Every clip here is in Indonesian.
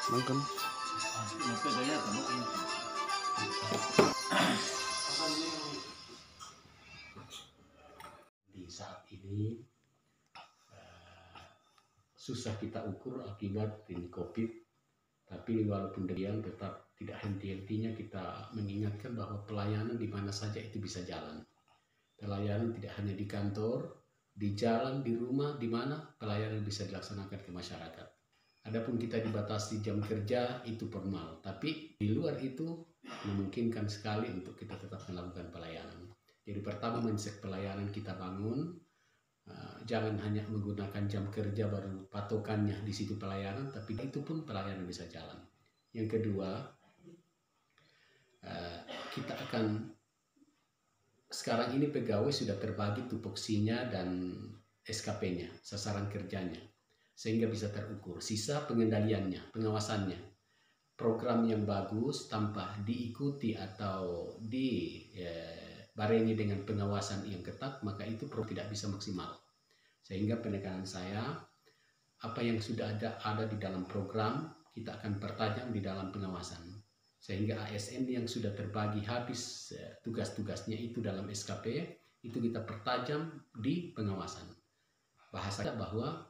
Mungkin di saat ini susah kita ukur akibat ini COVID, tapi walaupun demikian tetap tidak henti-hentinya kita mengingatkan bahwa pelayanan di mana saja itu bisa jalan. Pelayanan tidak hanya di kantor, di jalan, di rumah, di mana pelayanan bisa dilaksanakan ke masyarakat. Adapun kita dibatasi jam kerja itu formal, tapi di luar itu memungkinkan sekali untuk kita tetap melakukan pelayanan. Jadi pertama mindset pelayanan kita bangun, jangan hanya menggunakan jam kerja baru patokannya di situ pelayanan, tapi itu pun pelayanan bisa jalan. Yang kedua, kita akan sekarang ini pegawai sudah terbagi tupoksinya dan SKP-nya, sasaran kerjanya, sehingga bisa terukur. Sisa pengendaliannya, pengawasannya, program yang bagus tanpa diikuti atau dibarengi dengan pengawasan yang ketat, maka itu tidak bisa maksimal. Sehingga penekanan saya, apa yang sudah ada di dalam program, kita akan pertajam di dalam pengawasan. Sehingga ASN yang sudah terbagi habis tugas-tugasnya itu dalam SKP, itu kita pertajam di pengawasan. Bahasa bahwa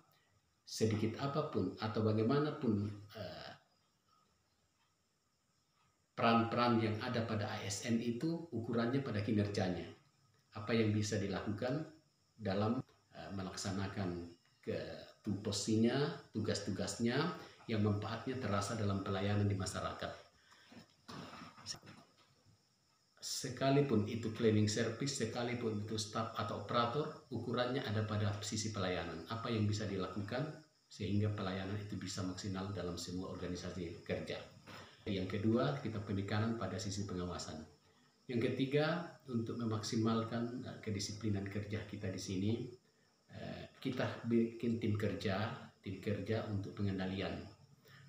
sedikit apapun atau bagaimanapun peran-peran yang ada pada ASN itu ukurannya pada kinerjanya. Apa yang bisa dilakukan dalam melaksanakan tupoksinya, tugas-tugasnya yang manfaatnya terasa dalam pelayanan di masyarakat. Sekalipun itu cleaning service, sekalipun itu staff atau operator, ukurannya ada pada sisi pelayanan. Apa yang bisa dilakukan sehingga pelayanan itu bisa maksimal dalam semua organisasi kerja. Yang kedua, kita penekanan pada sisi pengawasan. Yang ketiga, untuk memaksimalkan kedisiplinan kerja kita di sini, kita bikin tim kerja untuk pengendalian.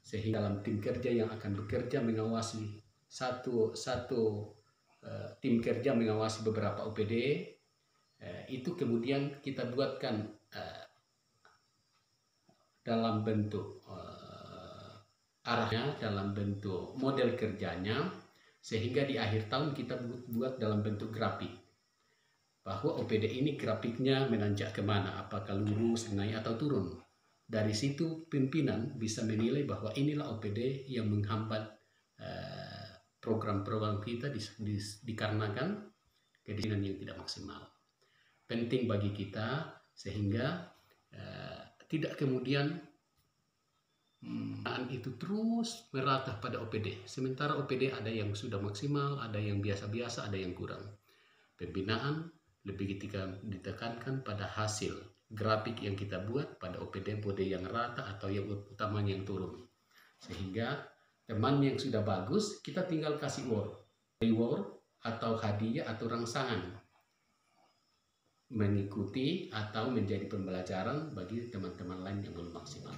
Sehingga dalam tim kerja yang akan bekerja mengawasi satu tim kerja mengawasi beberapa OPD, itu kemudian kita buatkan dalam bentuk arahnya, dalam bentuk model kerjanya, sehingga di akhir tahun kita buat dalam bentuk grafik. Bahwa OPD ini grafiknya menanjak kemana, apakah lurus, naik atau turun. Dari situ pimpinan bisa menilai bahwa inilah OPD yang menghambat program-program kita dikarenakan kedisiplinan yang tidak maksimal. Penting bagi kita sehingga tidak kemudian itu terus merata pada OPD. Sementara OPD ada yang sudah maksimal, ada yang biasa-biasa, ada yang kurang. Pembinaan lebih ketika ditekankan pada hasil grafik yang kita buat pada OPD yang rata atau yang utamanya yang turun. Sehingga teman yang sudah bagus, kita tinggal kasih reward atau hadiah atau rangsangan. Mengikuti atau menjadi pembelajaran bagi teman-teman lain yang belum maksimal.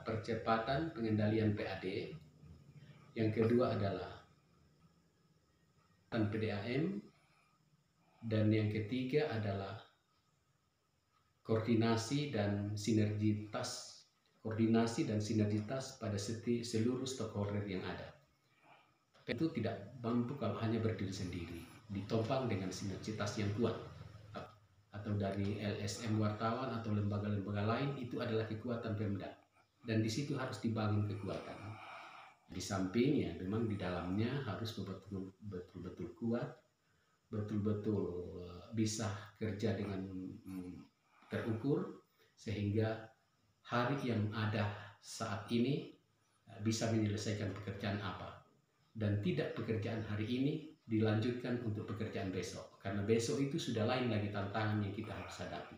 Percepatan pengendalian PAD. Yang kedua adalah PDAM. Dan yang ketiga adalah koordinasi dan sinergitas pada seluruh stakeholder yang ada. Itu tidak mampu kalau hanya berdiri sendiri, ditopang dengan sinergitas yang kuat, atau dari LSM wartawan atau lembaga-lembaga lain. Itu adalah kekuatan Pemda, dan di situ harus dibangun kekuatan. Di sampingnya memang di dalamnya harus betul-betul kuat, betul-betul bisa kerja dengan terukur, sehingga hari yang ada saat ini bisa menyelesaikan pekerjaan apa, dan tidak pekerjaan hari ini dilanjutkan untuk pekerjaan besok, karena besok itu sudah lain lagi tantangan yang kita harus hadapi.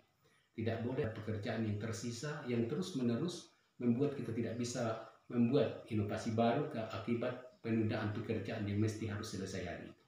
Tidak boleh pekerjaan yang tersisa yang terus-menerus membuat kita tidak bisa membuat inovasi baru akibat penundaan pekerjaan yang mesti harus selesai hari itu.